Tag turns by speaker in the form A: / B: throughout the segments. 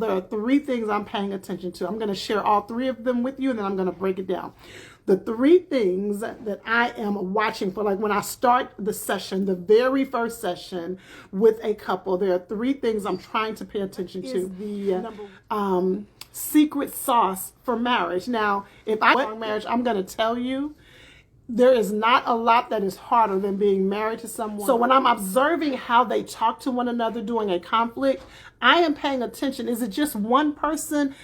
A: There are three things I'm paying attention to. I'm going to share all three of them with you, and then I'm going to break it down. The three things that I am watching for, like when I start the session, the very first session with a couple, there are three things I'm trying to pay attention to. The secret sauce for marriage. Now, if I want marriage, I'm going to tell you, there is not a lot that is harder than being married to someone. So when I'm observing how they talk to one another during a conflict, I am paying attention. Is it just one person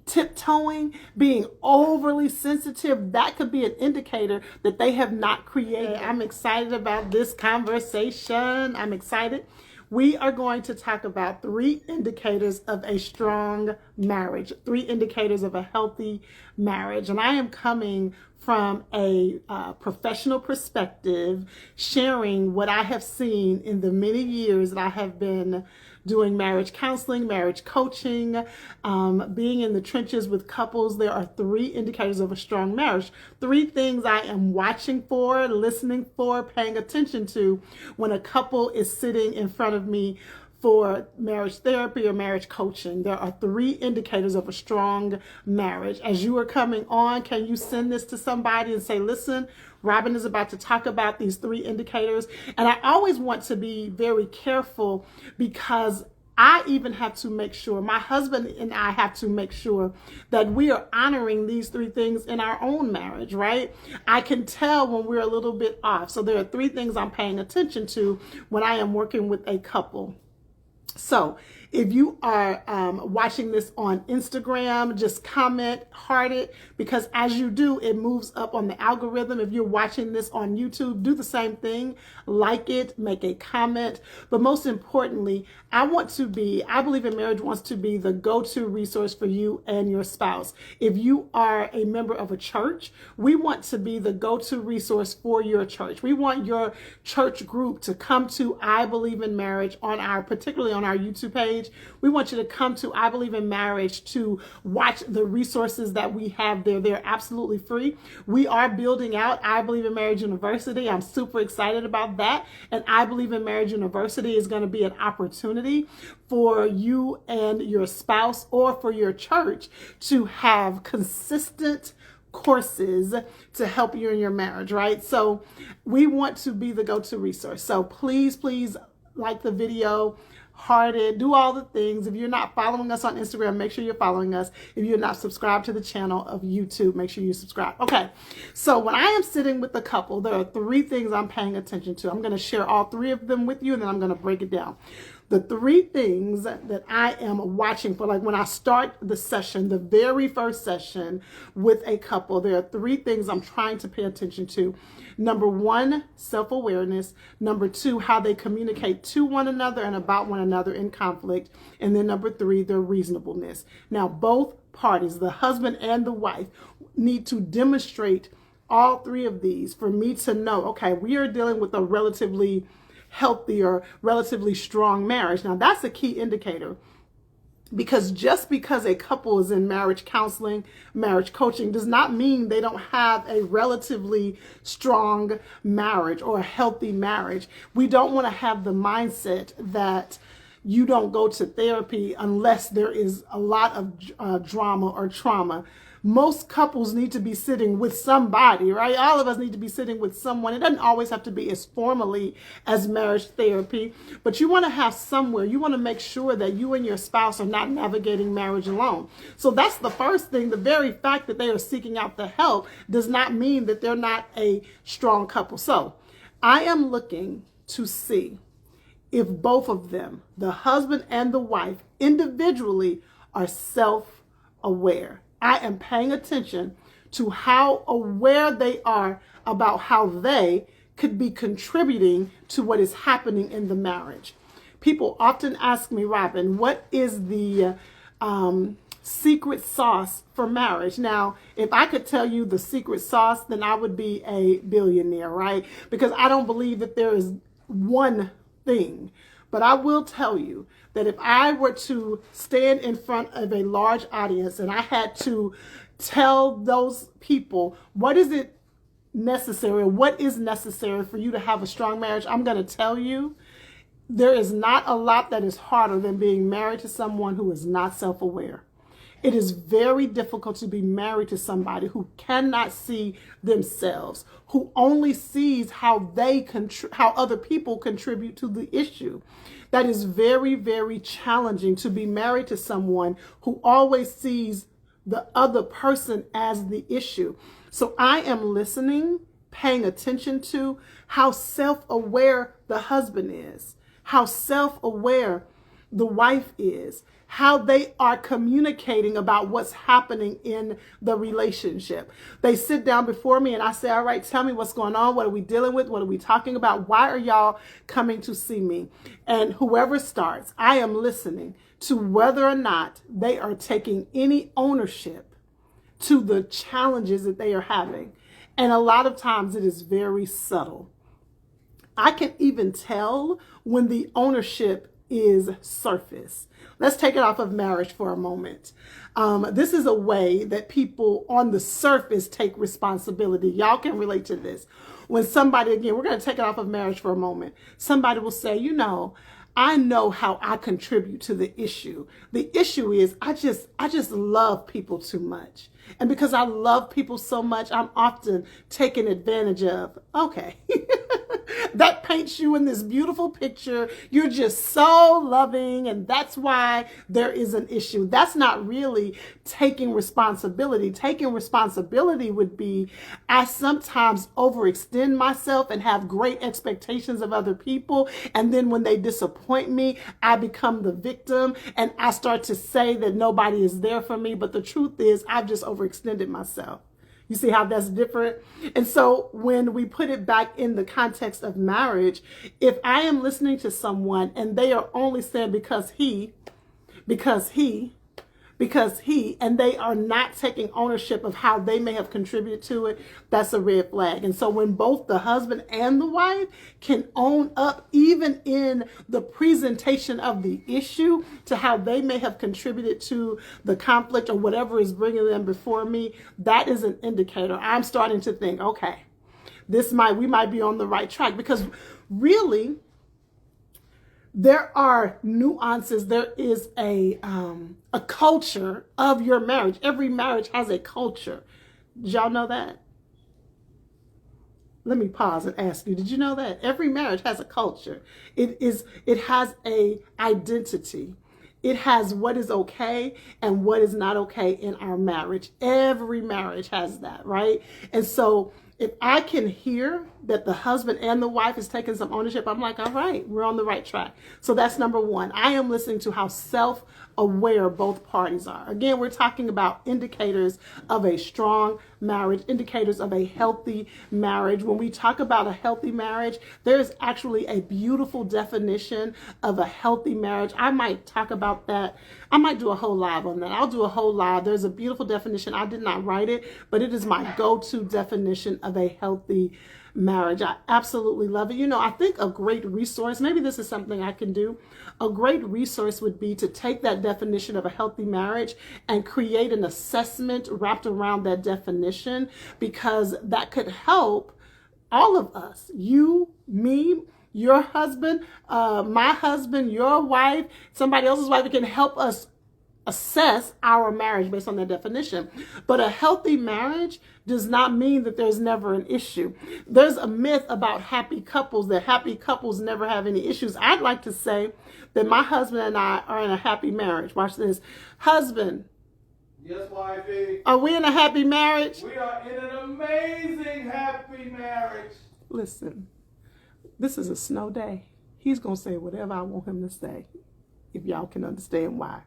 A: tiptoeing, being overly sensitive? That could be an indicator that they have not created. I'm excited about this conversation. I'm excited. We are going to talk about three indicators of a strong marriage, three indicators of a healthy marriage. And I am coming from a professional perspective, sharing what I have seen in the many years that I have been doing marriage counseling, marriage coaching, being in the trenches with couples. There are three indicators of a strong marriage. Three things I am watching for, listening for, paying attention to when a couple is sitting in front of me for marriage therapy or marriage coaching. There are three indicators of a strong marriage. As you are coming on, can you send this to somebody and say, listen, Robin is about to talk about these three indicators. And I always want to be very careful because I even have to make sure, my husband and I have to make sure that we are honoring these three things in our own marriage, right? I can tell when we're a little bit off. So there are three things I'm paying attention to when I am working with a couple. So if you are watching this on Instagram, just comment, heart it, because as you do, it moves up on the algorithm. If you're watching this on YouTube, do the same thing, like it, make a comment. But most importantly, I believe in marriage wants to be the go-to resource for you and your spouse. If you are a member of a church, we want to be the go-to resource for your church. We want your church group to come to I Believe in Marriage particularly on our YouTube page. We want you to come to I Believe in Marriage to watch the resources that we have there. They're absolutely free. We are building out I Believe in Marriage University. I'm super excited about that. And I Believe in Marriage University is going to be an opportunity for you and your spouse or for your church to have consistent courses to help you in your marriage, right? So we want to be the go-to resource. So please like the video, heart it, do all the things. If you're not following us on Instagram, make sure you're following us. If you're not subscribed to the channel of YouTube, make sure you subscribe. Okay, so when I am sitting with a couple, there are three things I'm paying attention to. I'm going to share all three of them with you, and then I'm going to break it down. The three things that I am watching for, like when I start the session, the very first session with a couple, there are three things I'm trying to pay attention to. Number one, self-awareness. Number two, how they communicate to one another and about one another in conflict. And then number three, their reasonableness. Now, both parties, the husband and the wife, need to demonstrate all three of these for me to know, okay, we are dealing with a relatively healthy or relatively strong marriage. Now, that's a key indicator, because just because a couple is in marriage counseling, marriage coaching, does not mean they don't have a relatively strong marriage or a healthy marriage. We don't want to have the mindset that you don't go to therapy unless there is a lot of drama or trauma. Most couples need to be sitting with somebody, right? All of us need to be sitting with someone. It doesn't always have to be as formally as marriage therapy, but you want to have somewhere. You want to make sure that you and your spouse are not navigating marriage alone. So that's the first thing. The very fact that they are seeking out the help does not mean that they're not a strong couple. So I am looking to see if both of them, the husband and the wife, individually are self-aware. I am paying attention to how aware they are about how they could be contributing to what is happening in the marriage. People often ask me, Robin, what is the secret sauce for marriage? Now, if I could tell you the secret sauce, then I would be a billionaire, right? Because I don't believe that there is one thing. But I will tell you that if I were to stand in front of a large audience and I had to tell those people what is necessary for you to have a strong marriage, I'm going to tell you There is not a lot that is harder than being married to someone who is not self-aware. It is very difficult to be married to somebody who cannot see themselves, who only sees how how other people contribute to the issue. That is very, very challenging, to be married to someone who always sees the other person as the issue. So I am listening, paying attention to how self-aware the husband is, how self-aware the wife is, how they are communicating about what's happening in the relationship. They sit down before me and I say, all right, tell me what's going on. What are we dealing with? What are we talking about? Why are y'all coming to see me? And whoever starts, I am listening to whether or not they are taking any ownership to the challenges that they are having. And a lot of times it is very subtle. I can even tell when the ownership is surface. Let's take it off of marriage for a moment. This is a way that people on the surface take responsibility. Y'all can relate to this. When somebody, again, we're going to take it off of marriage for a moment. Somebody will say, you know, I know how I contribute to the issue. The issue is I just love people too much. And because I love people so much, I'm often taken advantage of. Okay. That paints you in this beautiful picture. You're just so loving, and that's why there is an issue. That's not really taking responsibility. Taking responsibility would be, I sometimes overextend myself and have great expectations of other people, and then when they disappoint me, I become the victim, and I start to say that nobody is there for me, but the truth is I've just overextended myself. You see how that's different? And so when we put it back in the context of marriage, if I am listening to someone and they are only saying because he, and they are not taking ownership of how they may have contributed to it, that's a red flag. And so when both the husband and the wife can own up, even in the presentation of the issue, to how they may have contributed to the conflict or whatever is bringing them before me, that is an indicator. I'm starting to think, okay, we might be on the right track, because really, there are nuances. There is a culture of your marriage. Every marriage has a culture. Did y'all know that? Let me pause and ask you, did you know that? Every marriage has a culture. It has a identity. It has what is okay and what is not okay in our marriage. Every marriage has that, right? And so if I can hear that the husband and the wife is taking some ownership, I'm like, all right, we're on the right track. So that's number one. I am listening to how self-aware both parties are. Again, we're talking about indicators of a strong marriage, indicators of a healthy marriage. When we talk about a healthy marriage, there is actually a beautiful definition of a healthy marriage. I might talk about that. I might do a whole live on that. I'll do a whole live. There's a beautiful definition. I did not write it, but it is my go-to definition of a healthy marriage. I absolutely love it. You know, I think a great resource, maybe this is something I can do. A great resource would be to take that definition of a healthy marriage and create an assessment wrapped around that definition, because that could help all of us, you, me, your husband, my husband, your wife, somebody else's wife. It can help us assess our marriage based on that definition. But a healthy marriage does not mean that there's never an issue. There's a myth about happy couples, that happy couples never have any issues. I'd like to say that my husband and I are in a happy marriage. Watch this. Husband.
B: Yes, wifey.
A: Are we in a happy marriage?
B: We are in an amazing happy marriage.
A: Listen, this is a snow day. He's going to say whatever I want him to say, if y'all can understand why.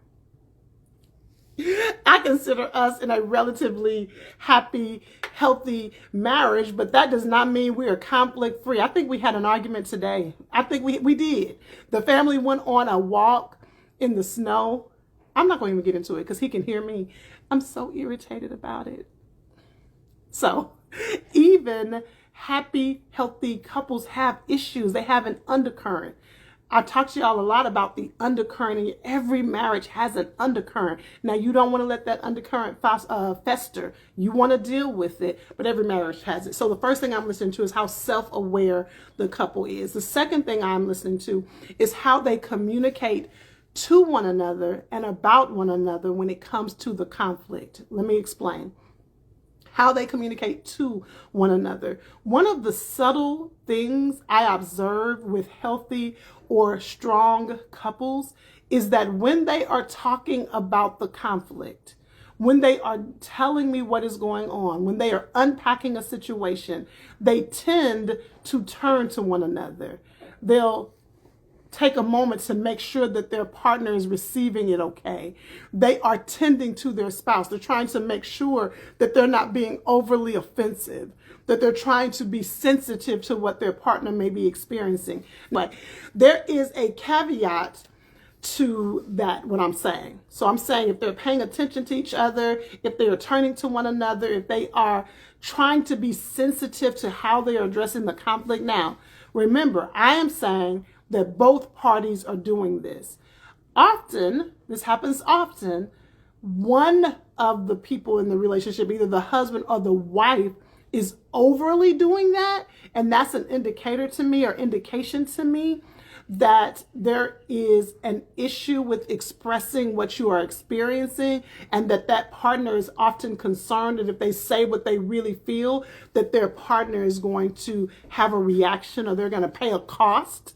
A: I consider us in a relatively happy, healthy marriage, but that does not mean we are conflict free. I think we had an argument today. I think we did. The family went on a walk in the snow. I'm not going to even get into it because he can hear me. I'm so irritated about it. So even happy, healthy couples have issues. They have an undercurrent. I talked to y'all a lot about the undercurrent, and every marriage has an undercurrent. Now, you don't want to let that undercurrent fester. You want to deal with it, but every marriage has it. So the first thing I'm listening to is how self-aware the couple is. The second thing I'm listening to is how they communicate to one another and about one another when it comes to the conflict. Let me explain. How they communicate to one another. One of the subtle things I observe with healthy or strong couples is that when they are talking about the conflict, when they are telling me what is going on, when they are unpacking a situation, they tend to turn to one another. They'll take a moment to make sure that their partner is receiving it okay. They are tending to their spouse. They're trying to make sure that they're not being overly offensive, that they're trying to be sensitive to what their partner may be experiencing. But there is a caveat to that, what I'm saying. So I'm saying if they're paying attention to each other, if they are turning to one another, if they are trying to be sensitive to how they are addressing the conflict. Now, remember, I am saying that both parties are doing this. Often, this happens often, one of the people in the relationship, either the husband or the wife, is overly doing that. And that's an indicator to me, or indication to me, that there is an issue with expressing what you are experiencing, and that partner is often concerned that if they say what they really feel, that their partner is going to have a reaction, or they're going to pay a cost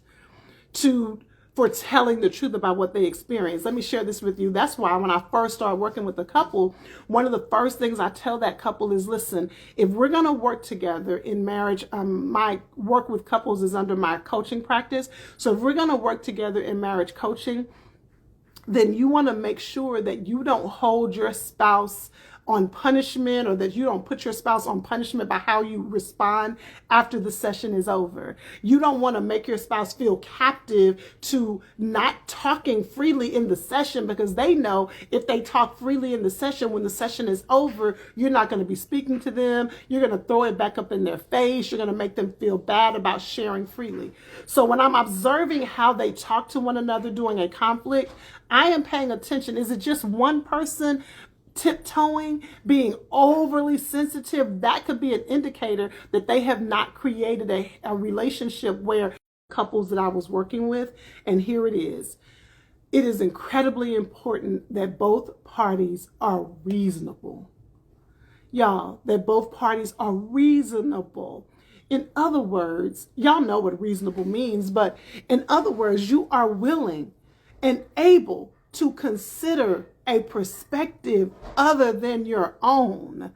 A: for telling the truth about what they experience. Let me share this with you. That's why when I first started working with a couple, one of the first things I tell that couple is, listen, if we're going to work together in marriage, my work with couples is under my coaching practice. So if we're going to work together in marriage coaching, then you want to make sure that you don't hold your spouse on punishment, or that you don't put your spouse on punishment by how you respond after the session is over. You don't want to make your spouse feel captive to not talking freely in the session, because they know if they talk freely in the session, when the session is over, you're not going to be speaking to them. You're going to throw it back up in their face. You're going to make them feel bad about sharing freely. So when I'm observing how they talk to one another during a conflict, I am paying attention. Is it just one person tiptoeing, being overly sensitive? That could be an indicator that they have not created a relationship where couples that I was working with. And here it is. It is incredibly important that both parties are reasonable. Y'all, that both parties are reasonable. In other words, y'all know what reasonable means, but in other words, you are willing and able to consider a perspective other than your own.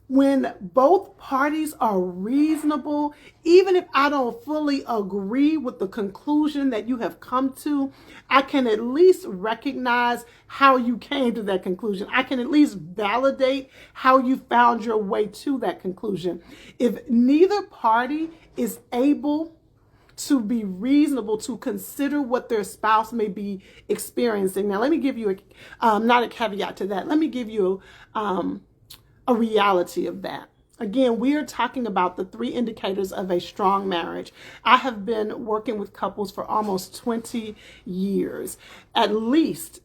A: When both parties are reasonable, even if I don't fully agree with the conclusion that you have come to, I can at least recognize how you came to that conclusion. I can at least validate how you found your way to that conclusion. If neither party is able to be reasonable, to consider what their spouse may be experiencing. Now, let me give you not a caveat to that. Let me give you a reality of that. Again, we are talking about the 3 indicators of a strong marriage. I have been working with couples for almost 20 years. At least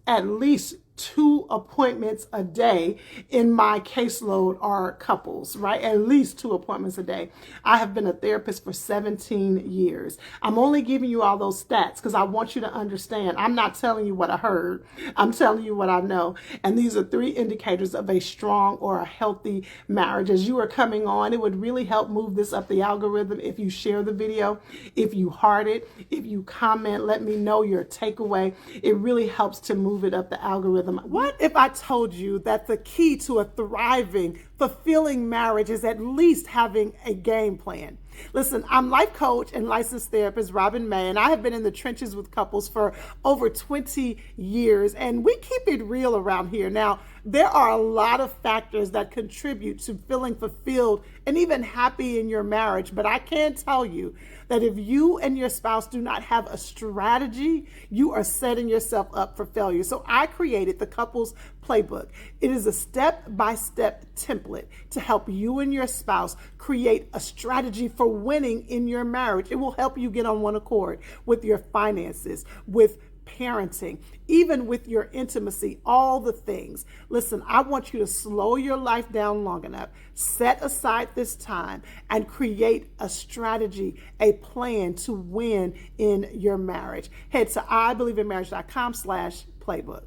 A: 2 appointments a day in my caseload are couples, right? At least 2 appointments a day. I have been a therapist for 17 years. I'm only giving you all those stats because I want you to understand. I'm not telling you what I heard. I'm telling you what I know. And these are 3 indicators of a strong or a healthy marriage. As you are coming on, it would really help move this up the algorithm if you share the video, if you heart it, if you comment, let me know your takeaway. It really helps to move it up the algorithm. What if I told you that the key to a thriving, fulfilling marriage is at least having a game plan? Listen, I'm life coach and licensed therapist Robin May, and I have been in the trenches with couples for over 20 years, and we keep it real around here. Now, There are a lot of factors that contribute to feeling fulfilled and even happy in your marriage. But I can tell you that if you and your spouse do not have a strategy, you are setting yourself up for failure. So I created the Couples Playbook. It is a step-by-step template to help you and your spouse create a strategy for winning in your marriage. It will help you get on one accord with your finances, with parenting, even with your intimacy, all the things. Listen, I want you to slow your life down long enough, set aside this time, and create a strategy, a plan to win in your marriage. Head to ibelieveinmarriage.com/playbook.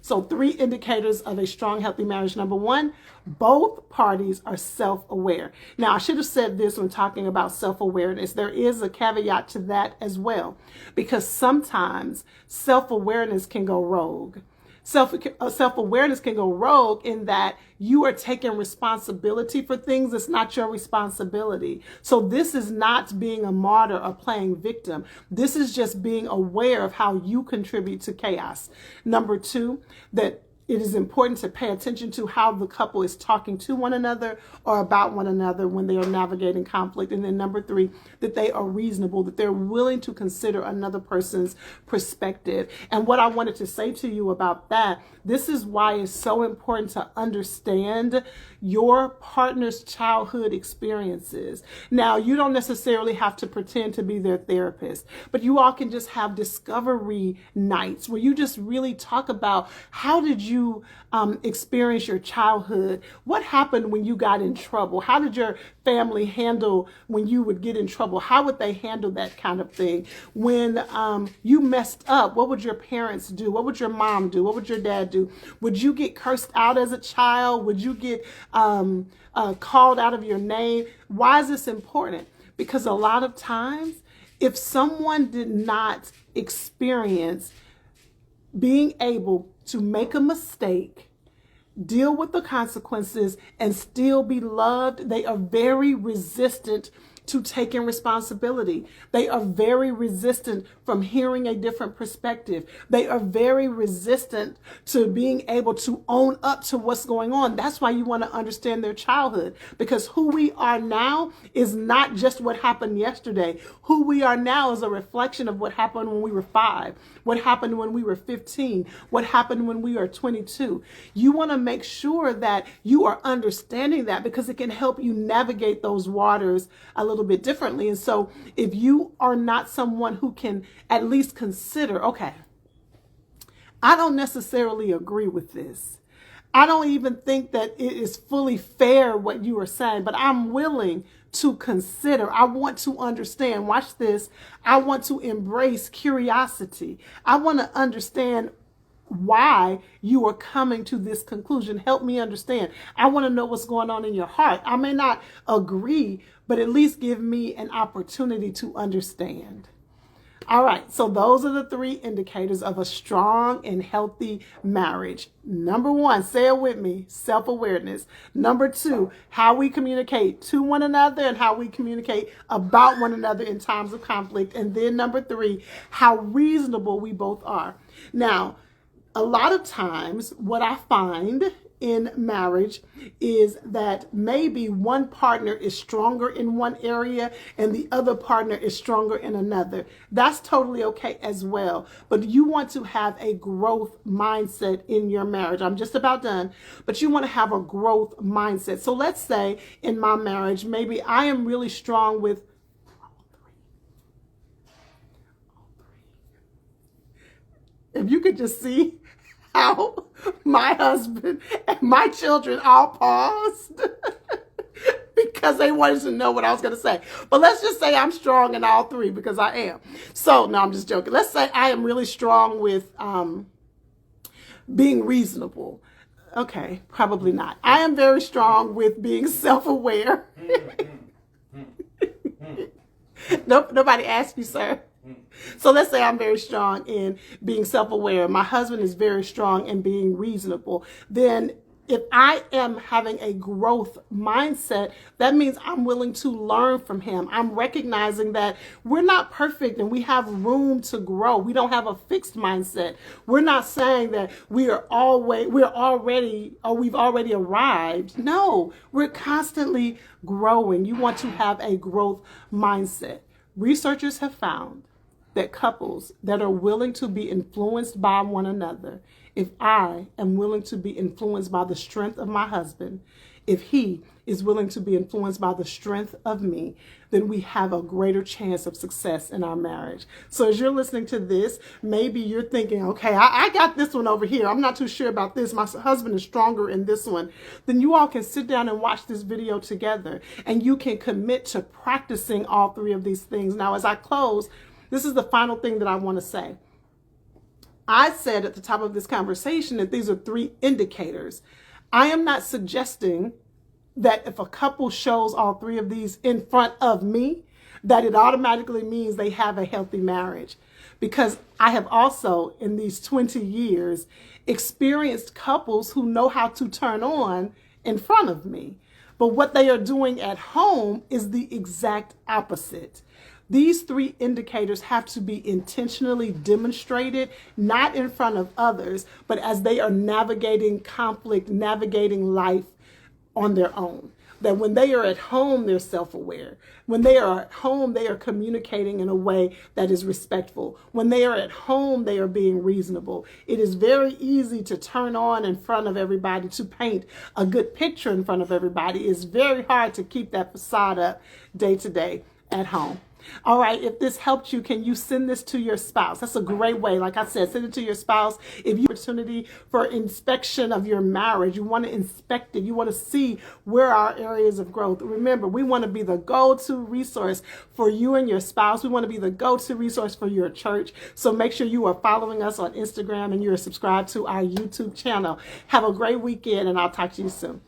A: So 3 indicators of a strong, healthy marriage. Number 1, both parties are self-aware. Now, I should have said this when talking about self-awareness. There is a caveat to that as well, because sometimes self-awareness can go rogue. Self-awareness can go rogue in that you are taking responsibility for things that's not your responsibility. So this is not being a martyr or playing victim. This is just being aware of how you contribute to chaos. Number 2, that it is important to pay attention to how the couple is talking to one another or about one another when they are navigating conflict. And then number 3, that they are reasonable, that they're willing to consider another person's perspective. And what I wanted to say to you about that, this is why it's so important to understand your partner's childhood experiences. Now, you don't necessarily have to pretend to be their therapist, but you all can just have discovery nights where you just really talk about how did you experience your childhood? What happened when you got in trouble? How did your family handle when you would get in trouble? How would they handle that kind of thing? When you messed up, what would your parents do? What would your mom do? What would your dad do? Would you get cursed out as a child? Would you get called out of your name? Why is this important? Because a lot of times, if someone did not experience being able to make a mistake, deal with the consequences, and still be loved, they are very resistant to taking responsibility. They are very resistant from hearing a different perspective. They are very resistant to being able to own up to what's going on. That's why you want to understand their childhood, because who we are now is not just what happened yesterday. Who we are now is a reflection of what happened when we were 5, what happened when we were 15, what happened when we were 22. You want to make sure that you are understanding that, because it can help you navigate those waters a little bit differently. And so if you are not someone who can at least consider, okay, I don't necessarily agree with this. I don't even think that it is fully fair what you are saying, but I'm willing to consider. I want to understand. Watch this. I want to embrace curiosity. I want to understand why you are coming to this conclusion. Help me understand. I want to know what's going on in your heart. I may not agree, but at least give me an opportunity to understand. All right, so those are the 3 indicators of a strong and healthy marriage. Number 1, say it with me, self-awareness. Number 2, how we communicate to one another and how we communicate about one another in times of conflict. And then number 3, how reasonable we both are. Now, a lot of times what I find in marriage is that maybe one partner is stronger in one area and the other partner is stronger in another. That's totally okay as well. But you want to have a growth mindset in your marriage. I'm just about done. But you want to have a growth mindset. So let's say in my marriage, maybe I am really strong with if you could just see how my husband and my children all paused because they wanted to know what I was going to say. But let's just say I'm strong in all 3, because I am. So, no, I'm just joking. Let's say I am really strong with being reasonable. Okay, probably not. I am very strong with being self-aware. Nope, nobody asked you, sir. So let's say I'm very strong in being self-aware. My husband is very strong in being reasonable. Then If I am having a growth mindset, that means I'm willing to learn from him. I'm recognizing that we're not perfect and we have room to grow. We don't have a fixed mindset. We're not saying that we've already arrived. No, we're constantly growing. You want to have a growth mindset. Researchers have found that couples that are willing to be influenced by one another, if I am willing to be influenced by the strength of my husband, if he is willing to be influenced by the strength of me, then we have a greater chance of success in our marriage. So as you're listening to this, maybe you're thinking, okay, I got this one over here. I'm not too sure about this. My husband is stronger in this one. Then you all can sit down and watch this video together, and you can commit to practicing all three of these things. Now, as I close, this is the final thing that I want to say. I said at the top of this conversation that these are three indicators. I am not suggesting that if a couple shows all three of these in front of me, that it automatically means they have a healthy marriage. Because I have also, in these 20 years, experienced couples who know how to turn on in front of me. But what they are doing at home is the exact opposite. These three indicators have to be intentionally demonstrated, not in front of others, but as they are navigating conflict, navigating life on their own. That when they are at home, they're self-aware. When they are at home, they are communicating in a way that is respectful. When they are at home, they are being reasonable. It is very easy to turn on in front of everybody, to paint a good picture in front of everybody. It's very hard to keep that facade up day to day at home. All right, if this helped you, can you send this to your spouse? That's a great way. Like I said, send it to your spouse. If you have an opportunity for inspection of your marriage, you want to inspect it. You want to see where are areas of growth. Remember, we want to be the go-to resource for you and your spouse. We want to be the go-to resource for your church. So make sure you are following us on Instagram and you're subscribed to our YouTube channel. Have a great weekend, and I'll talk to you soon.